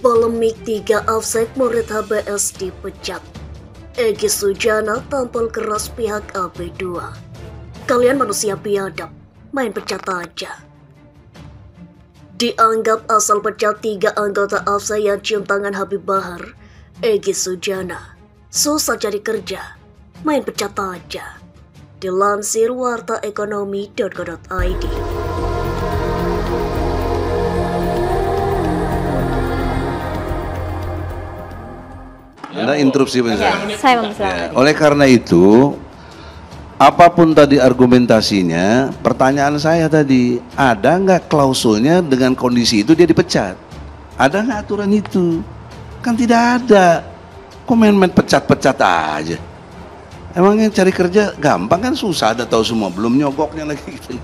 Polemik 3 Afsek murid HBS dipecat. Egy Sujana tampil keras pihak AB2. Kalian manusia biadab, main pecat aja. Dianggap asal pecat 3 anggota Afsek yang cium tangan Habib Bahar, Egy Sujana. Susah cari kerja, main pecat aja. Dilansir wartaekonomi.co.id. Anda interupsi benar. Saya mempersilahkan. Oleh karena itu, apapun tadi argumentasinya, pertanyaan saya tadi, ada nggak klausulnya dengan kondisi itu dia dipecat? Ada nggak aturan itu? Kan tidak ada. Kok main-main pecat-pecat aja? Emangnya cari kerja gampang kan? Susah, ada tahu semua, belum nyogoknya lagi gitu.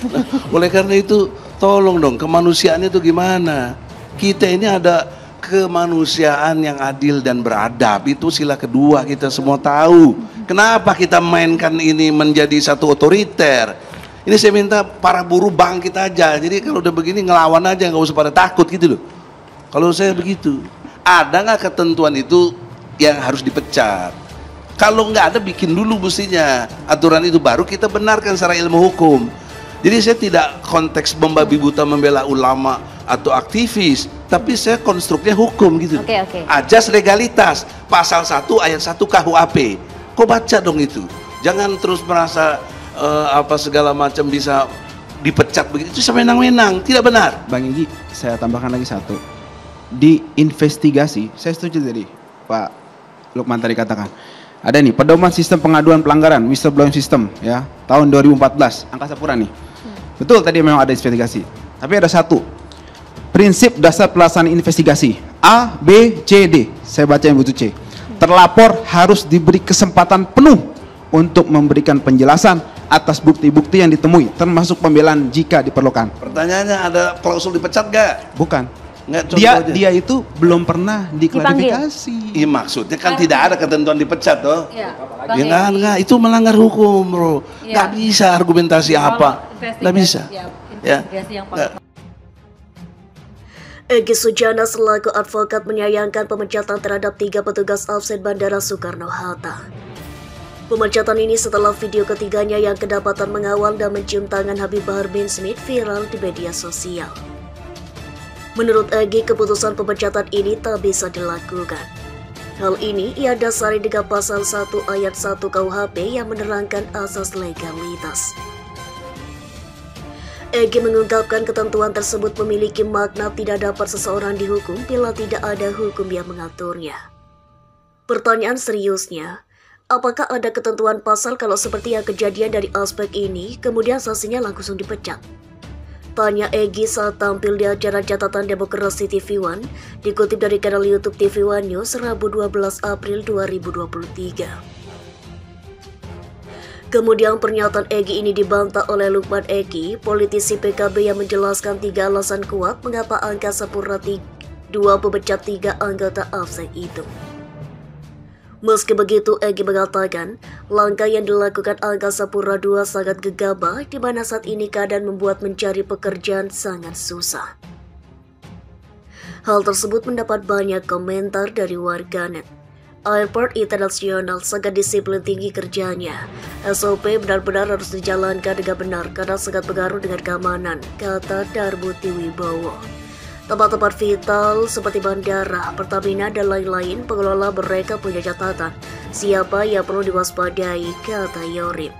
Nah, oleh karena itu, tolong dong, kemanusiaannya itu gimana? Kita ini ada kemanusiaan yang adil dan beradab, itu sila kedua, kita semua tahu. Kenapa kita mainkan ini menjadi satu otoriter? Ini saya minta para buruh bangkit aja. Jadi kalau udah begini ngelawan aja, nggak usah pada takut gitu loh. Kalau saya begitu, ada nggak ketentuan itu yang harus dipecat? Kalau nggak ada, bikin dulu mestinya aturan itu, baru kita benarkan secara ilmu hukum. Jadi saya tidak konteks membabi buta membela ulama atau aktivis, tapi saya konstruknya hukum gitu. Ajas legalitas, pasal 1 ayat 1 KUHP. Kok baca dong itu? Jangan terus merasa apa segala macam bisa dipecat begitu, itu semenang-menang, tidak benar. Bang Egy, saya tambahkan lagi satu. Di investigasi, saya setuju tadi Pak Lukman tadi katakan. Ada nih pedoman sistem pengaduan pelanggaran whistleblowing system ya tahun 2014 Angkasa Pura nih. Betul tadi memang ada investigasi. Tapi ada satu prinsip dasar pelaksanaan investigasi A, B, C, D. Saya baca yang butuh C. Terlapor harus diberi kesempatan penuh untuk memberikan penjelasan atas bukti-bukti yang ditemui, termasuk pembelaan jika diperlukan. Pertanyaannya, ada klausul dipecat gak? Bukan. Nggak, Dia itu belum pernah diklarifikasi. Iya, maksudnya kan tidak ada ketentuan dipecat toh. Ya, Ya enggak, itu melanggar hukum bro. Nggak bisa argumentasi apa, nggak bisa. Ya. Egy Sujana selaku advokat menyayangkan pemecatan terhadap 3 petugas Afsek Bandara Soekarno-Hatta. Pemecatan ini setelah video ketiganya yang kedapatan mengawal dan mencium tangan Habib Bahar bin Smith viral di media sosial. Menurut Egy, keputusan pemecatan ini tak bisa dilakukan. Hal ini ia dasari dengan pasal 1 ayat 1 KUHP yang menerangkan asas legalitas. Egy mengungkapkan ketentuan tersebut memiliki makna tidak dapat seseorang dihukum bila tidak ada hukum yang mengaturnya. Pertanyaan seriusnya, apakah ada ketentuan pasal kalau seperti yang kejadian dari aspek ini, kemudian sanksinya langsung dipecat? Tanya Egy saat tampil di acara catatan demokrasi TV One, dikutip dari kanal YouTube TV One News, Rabu 12 April 2023. Kemudian pernyataan Egy ini dibantah oleh Lukman Eki, politisi PKB yang menjelaskan 3 alasan kuat mengapa Angkasa Pura II pemecat 3 anggota Afsek itu. Meski begitu, Egy mengatakan langkah yang dilakukan Angkasa Pura II sangat gegabah, di mana saat ini keadaan membuat mencari pekerjaan sangat susah. Hal tersebut mendapat banyak komentar dari warganet. Airport Internasional sangat disiplin tinggi kerjanya. SOP benar-benar harus dijalankan dengan benar karena sangat pengaruh dengan keamanan, kata Darmuti Wibowo. Tempat-tempat vital seperti bandara, Pertamina, dan lain-lain, pengelola mereka punya catatan siapa yang perlu diwaspadai, kata Yorip.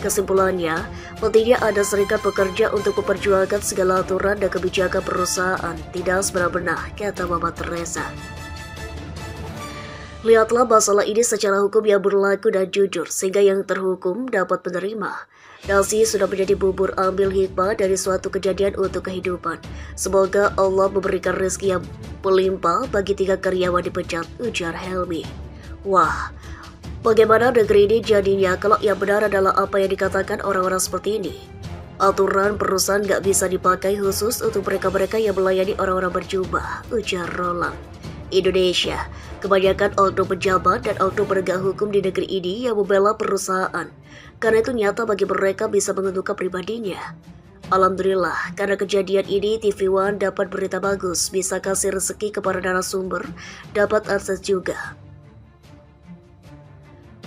Kesimpulannya, pentingnya ada serikat pekerja untuk memperjuangkan segala aturan dan kebijakan perusahaan, tidak sebenar-benar, kata Mama Teresa. Lihatlah masalah ini secara hukum yang berlaku dan jujur, sehingga yang terhukum dapat menerima. Nasi sudah menjadi bubur, ambil hikmah dari suatu kejadian untuk kehidupan. Semoga Allah memberikan rezeki yang melimpah bagi 3 karyawan dipecat, ujar Helmi. Wah, bagaimana negeri ini jadinya kalau yang benar adalah apa yang dikatakan orang-orang seperti ini? Aturan perusahaan gak bisa dipakai khusus untuk mereka-mereka yang melayani orang-orang berjubah, ujar Roland. Indonesia, kebanyakan oknum pejabat dan oknum penegak hukum di negeri ini yang membela perusahaan, karena itu nyata bagi mereka bisa menguntungkan pribadinya. Alhamdulillah, karena kejadian ini TV One dapat berita bagus, bisa kasih rezeki kepada narasumber, dapat akses juga.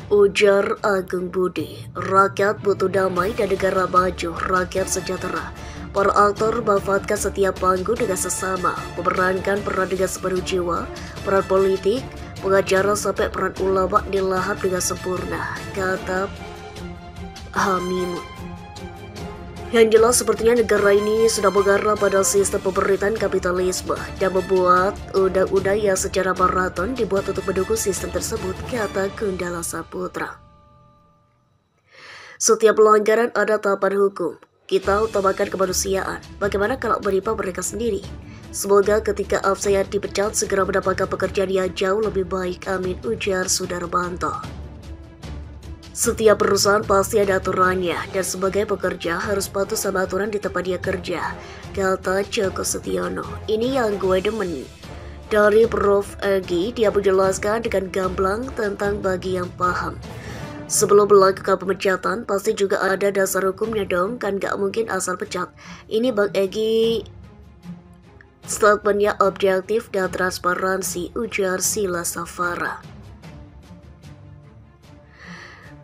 Ujar Agung Budi, rakyat butuh damai dan negara maju, rakyat sejahtera. Para aktor memanfaatkan setiap panggung dengan sesama, memerankan peran dengan sepenuh jiwa, peran politik, pengacara sampai peran ulama dilahap dengan sempurna, kata Hamimun. Yang jelas sepertinya negara ini sudah mengarah pada sistem pemerintahan kapitalisme dan membuat undang-undang yang secara maraton dibuat untuk mendukung sistem tersebut, kata Gundala Saputra. Setiap pelanggaran ada tahapan hukum. Kita utamakan kemanusiaan. Bagaimana kalau menimpa mereka sendiri? Semoga ketika Afsayat dipecat segera mendapatkan pekerjaan yang jauh lebih baik. Amin, ujar Sudarmanto. Setiap perusahaan pasti ada aturannya dan sebagai pekerja harus patuh sama aturan di tempat dia kerja, kata Joko Setiono. Ini yang gue demen. Dari Prof. Egi, dia menjelaskan dengan gamblang tentang bagi yang paham. Sebelum melakukan pemecatan, pasti juga ada dasar hukumnya dong, kan gak mungkin asal pecat. Ini Bang Egi, statementnya objektif dan transparansi, ujar Sila Safara.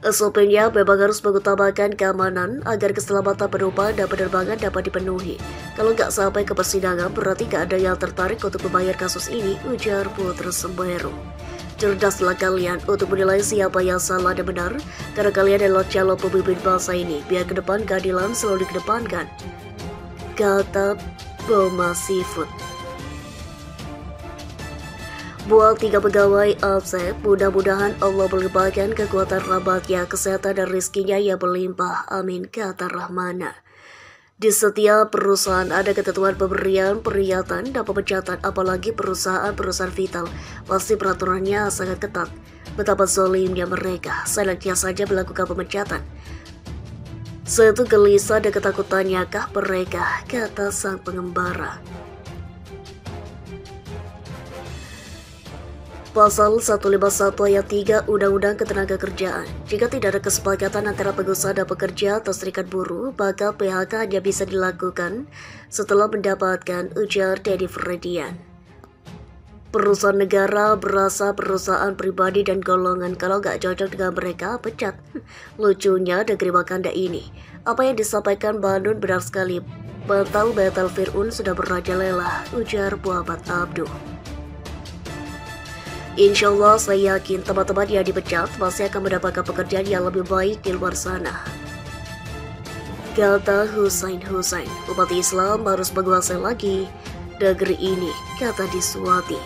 SOP-nya memang harus mengutamakan keamanan agar keselamatan penumpang dan penerbangan dapat dipenuhi. Kalau nggak sampai ke persidangan, berarti nggak ada yang tertarik untuk membayar kasus ini, ujar Putra Semberu. Cerdaslah kalian untuk menilai siapa yang salah dan benar, karena kalian adalah calon pemimpin bangsa ini. Biar ke depan keadilan selalu dikedepankan, kata Boma Seafood. Buat 3 pegawai absen, mudah-mudahan Allah melimpahkan kekuatan rahmatnya, kesehatan dan rezekinya yang berlimpah. Amin, kata Rahmana. Di setiap perusahaan ada ketentuan pemberian peringatan dan pemecatan, apalagi perusahaan-perusahaan vital. Pasti peraturannya sangat ketat. Betapa zolimnya mereka, seenaknya saja melakukan pemecatan. Saya tuh gelisah dan ketakutannya kah mereka, kata sang pengembara. Pasal 151 ayat 3 Undang-Undang Ketenagakerjaan. Jika tidak ada kesepakatan antara pengusaha dan pekerja atau serikat buruh, maka PHK hanya bisa dilakukan setelah mendapatkan, ujar Dedi Fredian. Perusahaan negara berasa perusahaan pribadi dan golongan, kalau nggak cocok dengan mereka, pecat. Lucunya negeri Wakanda ini. Apa yang disampaikan Bandun benar sekali. Bantal Fir'un sudah merajalela, ujar Muhammad Abduh. Insya Allah saya yakin teman-teman yang dipecat masih akan mendapatkan pekerjaan yang lebih baik di luar sana, kata Husain. Umat Islam harus menguasai lagi negeri ini, kata Diswati.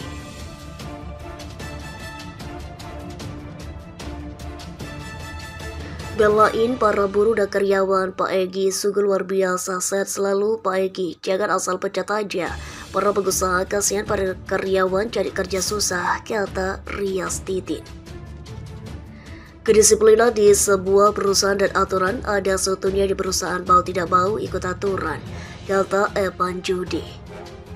Belain para buruh dan karyawan, Pak Egi sungguh luar biasa. Sehat selalu Pak Egi, jangan asal pecat aja. Para pengusaha kasihan pada karyawan cari kerja susah, kata Rias Titin. Kedisiplinan di sebuah perusahaan dan aturan ada seutuhnya di perusahaan, mau tidak mau ikut aturan, kata Evan Judi.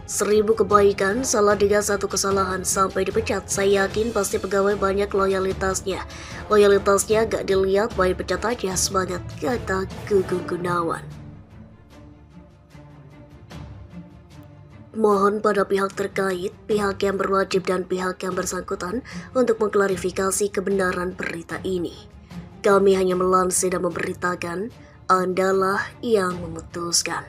1000 kebaikan salah dengan 1 kesalahan sampai dipecat. Saya yakin pasti pegawai banyak loyalitasnya. Loyalitasnya gak dilihat, main pecat aja, semangat, kata Gugung Gunawan. Mohon pada pihak terkait, pihak yang berwajib dan pihak yang bersangkutan untuk mengklarifikasi kebenaran berita ini. Kami hanya melansir dan memberitakan, Andalah yang memutuskan.